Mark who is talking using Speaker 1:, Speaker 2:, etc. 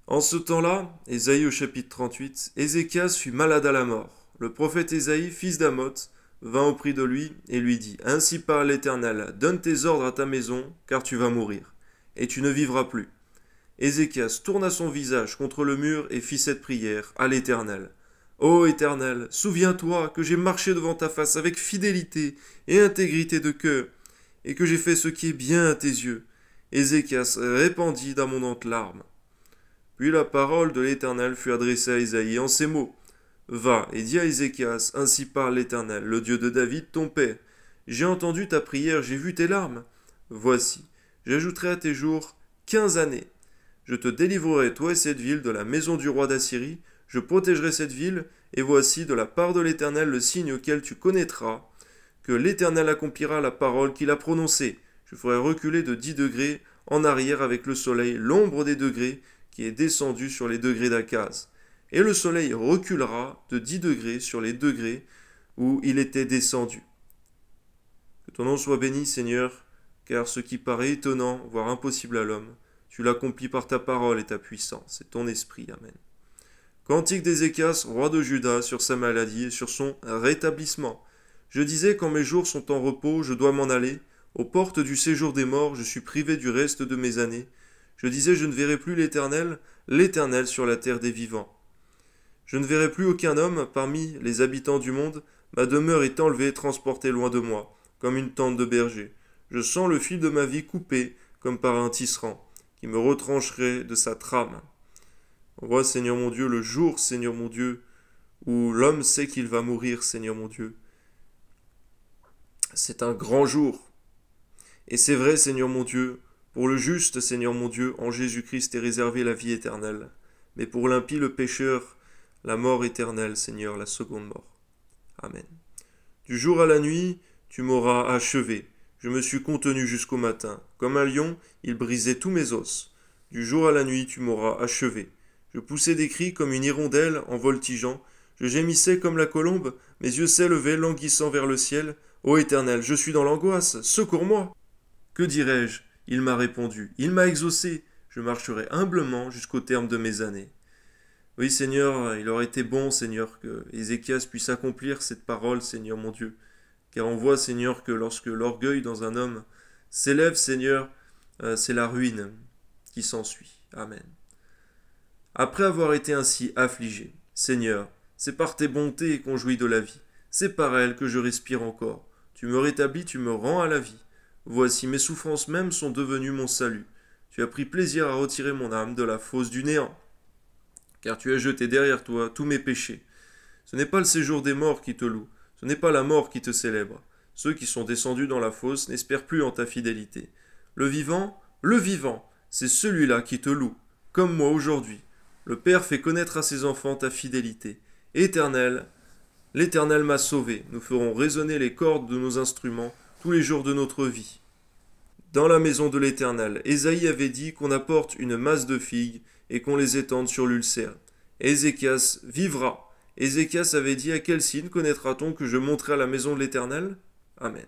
Speaker 1: En ce temps-là, Ésaïe au chapitre 38, Ézéchias fut malade à la mort. Le prophète Ésaïe, fils d'Amoth, vint auprès de lui et lui dit: Ainsi parle l'Éternel, donne tes ordres à ta maison, car tu vas mourir, et tu ne vivras plus. Ézéchias tourna son visage contre le mur et fit cette prière à l'Éternel. Ô Éternel, souviens-toi que j'ai marché devant ta face avec fidélité et intégrité de cœur, et que j'ai fait ce qui est bien à tes yeux. Ézéchias répandit d'abondantes larmes. Puis la parole de l'Éternel fut adressée à Ésaïe en ces mots. Va et dis à Ézéchias, ainsi parle l'Éternel, le Dieu de David, ton père. J'ai entendu ta prière, j'ai vu tes larmes. Voici, j'ajouterai à tes jours 15 années. Je te délivrerai, toi et cette ville, de la maison du roi d'Assyrie. Je protégerai cette ville, et voici, de la part de l'Éternel, le signe auquel tu connaîtras que l'Éternel accomplira la parole qu'il a prononcée. Je ferai reculer de 10 degrés en arrière avec le soleil l'ombre des degrés qui est descendu sur les degrés d'Akaz. Et le soleil reculera de 10 degrés sur les degrés où il était descendu. Que ton nom soit béni, Seigneur, car ce qui paraît étonnant, voire impossible à l'homme, tu l'accomplis par ta parole et ta puissance, et ton esprit. Amen. Cantique d'Ézéchias, roi de Juda, sur sa maladie et sur son rétablissement. Je disais, quand mes jours sont en repos, je dois m'en aller. Aux portes du séjour des morts, je suis privé du reste de mes années. Je disais, je ne verrai plus l'Éternel sur la terre des vivants. Je ne verrai plus aucun homme parmi les habitants du monde. Ma demeure est enlevée, transportée loin de moi, comme une tente de berger. Je sens le fil de ma vie coupé, comme par un tisserand, qui me retrancherait de sa trame. On voit, Seigneur mon Dieu, le jour, Seigneur mon Dieu, où l'homme sait qu'il va mourir, Seigneur mon Dieu. C'est un grand jour. Et c'est vrai, Seigneur mon Dieu, pour le juste, Seigneur mon Dieu, en Jésus-Christ est réservée la vie éternelle. Mais pour l'impie, le pécheur, la mort éternelle, Seigneur, la seconde mort. Amen. Du jour à la nuit, tu m'auras achevé. Je me suis contenu jusqu'au matin. Comme un lion, il brisait tous mes os. Du jour à la nuit, tu m'auras achevé. Je poussais des cris comme une hirondelle en voltigeant. Je gémissais comme la colombe, mes yeux s'élevaient, languissant vers le ciel. Ô Éternel, je suis dans l'angoisse, secours-moi. Que dirais-je? Il m'a répondu, il m'a exaucé. Je marcherai humblement jusqu'au terme de mes années. Oui, Seigneur, il aurait été bon, Seigneur, que Ézéchias puisse accomplir cette parole, Seigneur mon Dieu. Car on voit, Seigneur, que lorsque l'orgueil dans un homme s'élève, Seigneur, c'est la ruine qui s'ensuit. Amen. Après avoir été ainsi affligé, Seigneur, c'est par tes bontés qu'on jouit de la vie. C'est par elles que je respire encore. Tu me rétablis, tu me rends à la vie. Voici, mes souffrances mêmes sont devenues mon salut. Tu as pris plaisir à retirer mon âme de la fosse du néant. Car tu as jeté derrière toi tous mes péchés. Ce n'est pas le séjour des morts qui te loue, ce n'est pas la mort qui te célèbre. Ceux qui sont descendus dans la fosse n'espèrent plus en ta fidélité. Le vivant, c'est celui-là qui te loue, comme moi aujourd'hui. Le Père fait connaître à ses enfants ta fidélité. Éternel, l'Éternel m'a sauvé. Nous ferons résonner les cordes de nos instruments tous les jours de notre vie. Dans la maison de l'Éternel, Ésaïe avait dit qu'on apporte une masse de figues et qu'on les étende sur l'ulcère. Ézéchias vivra. Ézéchias avait dit: à quel signe connaîtra-t-on que je monterai à la maison de l'Éternel? Amen.